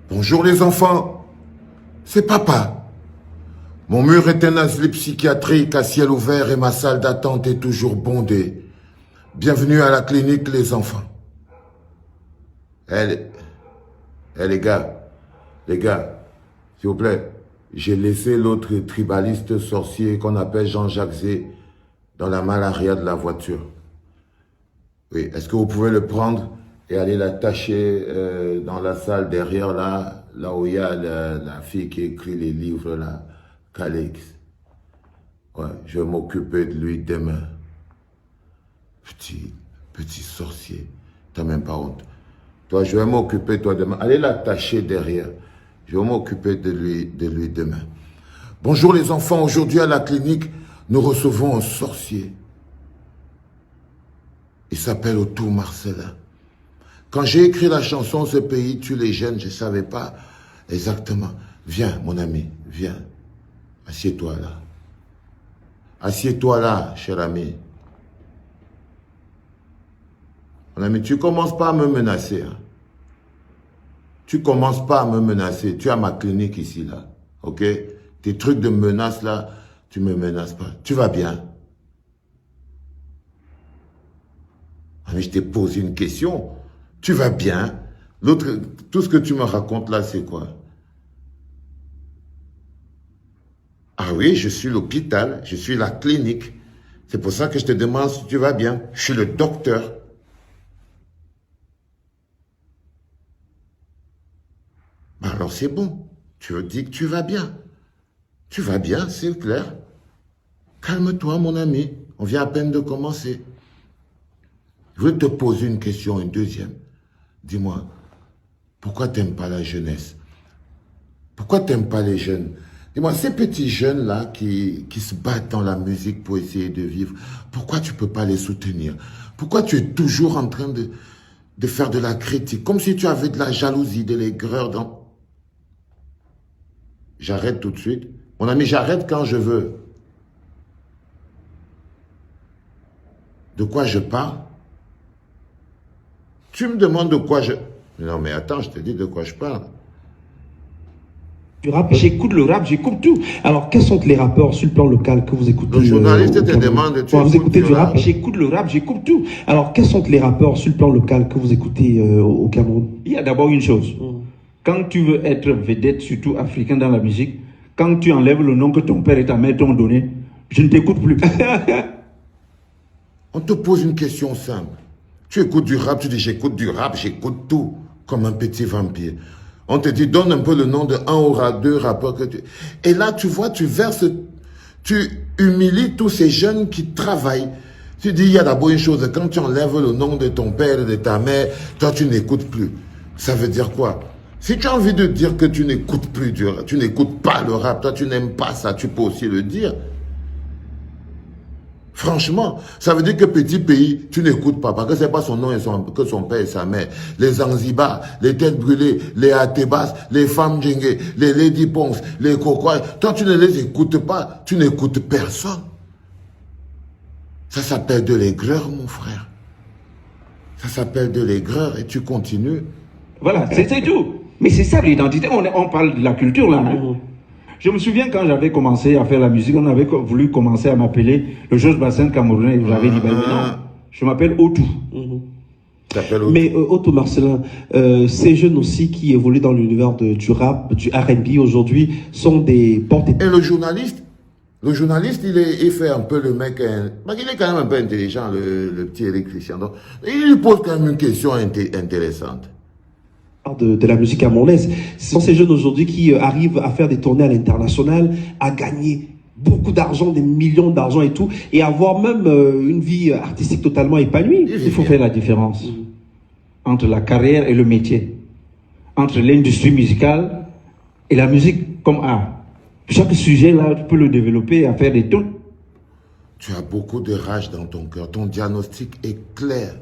Bonjour les enfants, c'est papa. Mon mur est un asile psychiatrique à ciel ouvert et ma salle d'attente est toujours bondée. Bienvenue à la clinique les enfants. Les gars, s'il vous plaît, j'ai laissé l'autre tribaliste sorcier qu'on appelle Jean-Jacques Zé dans la malle arrière de la voiture. Oui, est-ce que vous pouvez le prendre et aller l'attacher dans la salle derrière là où il y a la fille qui écrit les livres là, Calix. Ouais, je vais m'occuper de lui demain. Petit sorcier, t'as même pas honte. Toi, je vais m'occuper toi demain. Allez l'attacher derrière. Je vais m'occuper de lui demain. Bonjour les enfants, aujourd'hui à la clinique, nous recevons un sorcier. Il s'appelle Otto Marcellin. Quand j'ai écrit la chanson « Ce pays tue les jeunes », je ne savais pas exactement. Viens, mon ami, viens. Assieds-toi là. Assieds-toi là, cher ami. Mon ami, tu ne commences pas à me menacer. Hein. Tu ne commences pas à me menacer. Tu as ma clinique ici, là. OK? Tes trucs de menace, là, tu ne me menaces pas. Tu vas bien? Mais je t'ai posé une question. Tu vas bien? L'autre, tout ce que tu me racontes là, c'est quoi? Ah oui, je suis l'hôpital, je suis la clinique. C'est pour ça que je te demande si tu vas bien. Je suis le docteur. Alors c'est bon. Tu me dis que tu vas bien. Tu vas bien, c'est clair. Calme-toi, mon ami. On vient à peine de commencer. Je veux te poser une question, une deuxième. Dis-moi, pourquoi tu n'aimes pas la jeunesse? Pourquoi tu n'aimes pas les jeunes? Dis-moi, ces petits jeunes-là qui se battent dans la musique pour essayer de vivre, pourquoi tu ne peux pas les soutenir? Pourquoi tu es toujours en train de faire de la critique? Comme si tu avais de la jalousie, de l'aigreur dans... J'arrête tout de suite. Mon ami, j'arrête quand je veux. De quoi je parle? Tu me demandes de quoi je... Non, mais attends, je te dis de quoi je parle. Du rap, j'écoute le rap, j'écoute tout. Alors, quels sont les rappeurs sur le plan local que vous écoutez? Le journaliste te demande... Vous écoutez du rap, j'écoute le rap, j'écoute tout. Alors, quels sont les rappeurs sur le plan local que vous écoutez au Cameroun? Il y a d'abord une chose. Quand tu veux être vedette, surtout africain dans la musique, quand tu enlèves le nom que ton père et ta mère t'ont donné, je ne t'écoute plus. On te pose une question simple. Tu écoutes du rap, tu dis j'écoute du rap, j'écoute tout, comme un petit vampire. On te dit donne un peu le nom de un ou deux rappeurs que tu... Et là, tu vois, tu verses, tu humilies tous ces jeunes qui travaillent. Tu dis, il y a d'abord une chose, quand tu enlèves le nom de ton père et de ta mère, toi, tu n'écoutes plus. Ça veut dire quoi? Si tu as envie de dire que tu n'écoutes plus du rap, tu n'écoutes pas le rap, toi, tu n'aimes pas ça, tu peux aussi le dire. Franchement, ça veut dire que petit pays, tu n'écoutes pas, parce que c'est pas son nom que son père et sa mère. Les Zanzibar, les têtes brûlées, les Atebas, les femmes djingué, les Lady Ponce, les Kokoy. Toi, tu ne les écoutes pas, tu n'écoutes personne. Ça s'appelle de l'aigreur, mon frère. Ça s'appelle de l'aigreur et tu continues. Voilà, c'est tout. Mais c'est ça l'identité. On parle de la culture là. Hein. Je me souviens quand j'avais commencé à faire la musique, on avait voulu commencer à m'appeler le Georges Bassène camerounais. J'avais dit, ben non, je m'appelle Otou. Mais Otto Marcellin, ces jeunes aussi qui évoluent dans l'univers du rap, du R&B aujourd'hui, sont des portes... Et le journaliste, il fait un peu le mec, il est quand même un peu intelligent, le petit électricien. Donc, il lui pose quand même une question intéressante. De la musique camerounaise. Ce sont ces jeunes aujourd'hui qui arrivent à faire des tournées à l'international, à gagner beaucoup d'argent, des millions d'argent et tout, et avoir même une vie artistique totalement épanouie. Il faut faire la différence entre la carrière et le métier, entre l'industrie musicale et la musique comme art. Chaque sujet là, tu peux le développer à faire des tunes. Tu as beaucoup de rage dans ton cœur, ton diagnostic est clair.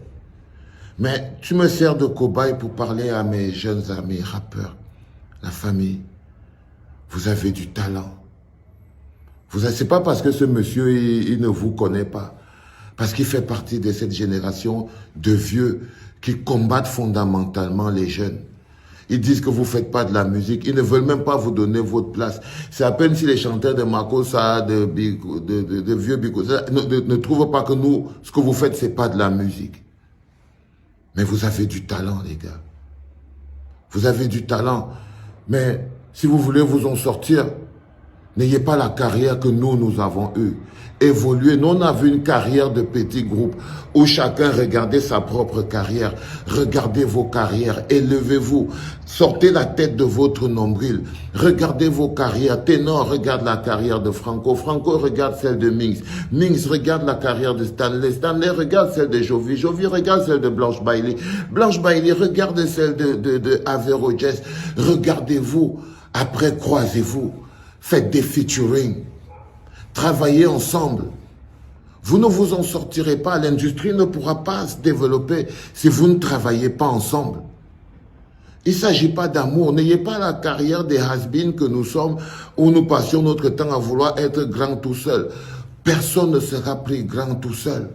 Mais tu me sers de cobaye pour parler à mes jeunes amis rappeurs, la famille. Vous avez du talent. C'est pas parce que ce monsieur, il ne vous connaît pas. Parce qu'il fait partie de cette génération de vieux qui combattent fondamentalement les jeunes. Ils disent que vous ne faites pas de la musique. Ils ne veulent même pas vous donner votre place. C'est à peine si les chanteurs de Makossa, de vieux Bikosa ne trouvent pas que nous, ce que vous faites, c'est pas de la musique. Mais vous avez du talent, les gars. Vous avez du talent. Mais si vous voulez vous en sortir, n'ayez pas la carrière que nous avons eue. Évoluez. Nous, on a vu une carrière de petits groupes où chacun regardait sa propre carrière. Regardez vos carrières. Élevez-vous. Sortez la tête de votre nombril. Regardez vos carrières. Ténor regarde la carrière de Franco. Franco regarde celle de Minx. Minx regarde la carrière de Stanley. Stanley regarde celle de Jovi. Jovi regarde celle de Blanche Bailey. Blanche Bailey regarde celle de Avero Jess. Regardez-vous. Après, croisez-vous. Faites des featuring. Travaillez ensemble. Vous ne vous en sortirez pas. L'industrie ne pourra pas se développer si vous ne travaillez pas ensemble. Il ne s'agit pas d'amour. N'ayez pas la carrière des has-been que nous sommes où nous passions notre temps à vouloir être grand tout seul. Personne ne sera pris grand tout seul.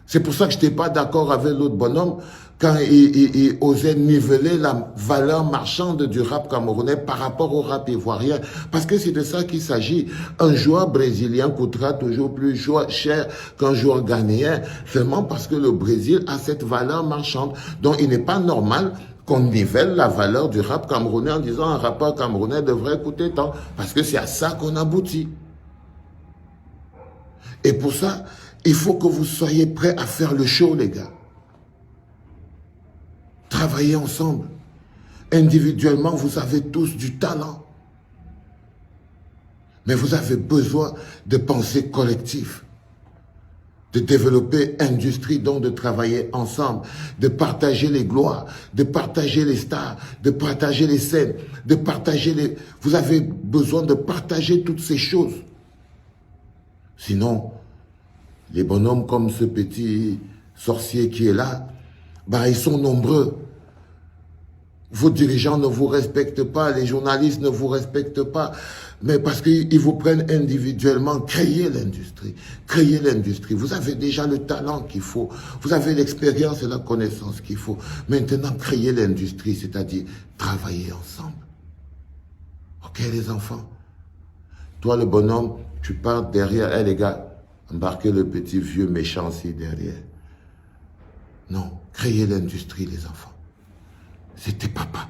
C'est pour ça que je n'étais pas d'accord avec l'autre bonhomme quand il osait niveler la valeur marchande du rap camerounais par rapport au rap ivoirien. Parce que c'est de ça qu'il s'agit. Un joueur brésilien coûtera toujours plus cher qu'un joueur ghanéen, seulement parce que le Brésil a cette valeur marchande. Donc il n'est pas normal qu'on nivelle la valeur du rap camerounais en disant un rappeur camerounais devrait coûter tant. Parce que c'est à ça qu'on aboutit. Et pour ça, il faut que vous soyez prêts à faire le show, les gars. Travaillez ensemble. Individuellement, vous avez tous du talent. Mais vous avez besoin de penser collectif, de développer industrie, donc de travailler ensemble, de partager les gloires, de partager les stars, de partager les scènes, de partager les... Vous avez besoin de partager toutes ces choses. Sinon, les bonhommes comme ce petit sorcier qui est là, bah, ils sont nombreux. Vos dirigeants ne vous respectent pas, les journalistes ne vous respectent pas, mais parce qu'ils vous prennent individuellement. Créez l'industrie, créez l'industrie. Vous avez déjà le talent qu'il faut, vous avez l'expérience et la connaissance qu'il faut. Maintenant, créez l'industrie, c'est-à-dire travailler ensemble. Ok, les enfants? Toi, le bonhomme, tu pars derrière. Eh, les gars, embarquez le petit vieux méchant ici derrière. Non, créez l'industrie, les enfants. C'était papa.